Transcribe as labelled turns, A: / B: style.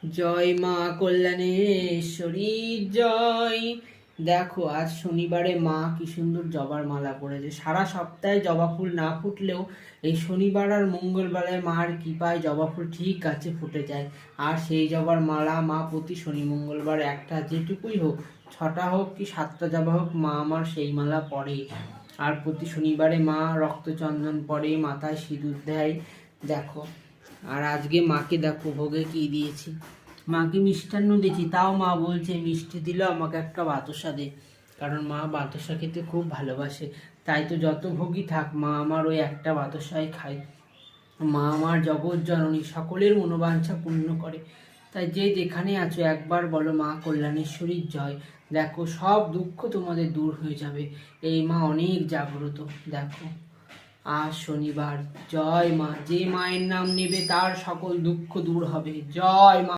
A: জয় মা কল্যাণেশ্বরী জয়। দেখো আজ শনিবারে মা কি সুন্দর জবার মালা পরেছে। সারা সপ্তাহে জবা ফুল না ফুটলেও এই শনিবার আর মঙ্গলবারে মার কৃপায় জবা ফুল ঠিক আছে ফুটে যায়। আর সেই জবার মালা মা প্রতি শনি মঙ্গলবার একটা যেটুকুই হোক, 6টা হোক কি 7টা জবা হোক, মা আমার সেই মালা পরে। আর প্রতি শনিবারে মা রক্তচন্দন পরে, মাথায় সিঁদুর দেয়। দেখো, আর আজকে মাকে দেখো ভোগে কি দিয়েছি। মাকে মিষ্টান্ন দিয়েছি, তাও মা বলছে মিষ্টি দিলেও আমাকে একটা বাতাসা দে, কারণ মা বাতাসা খেতে খুব ভালোবাসে। তাই তো যত ভোগই থাক, মা আমার ওই একটা বাতাসাই খায়। মা আমার জগৎ জননী, সকলের মনোবাঞ্ছা পূর্ণ করে। তাই যে যেখানে আছো একবার বলো মা কল্যাণেশ্বরীর জয়। দেখো সব দুঃখ তোমাদের দূর হয়ে যাবে। এই মা অনেক জাগ্রত। দেখো আজ শনিবার, জয় মা। যে মায়ের নাম নেবে তার সকল দুঃখ দূর হবে। জয় মা।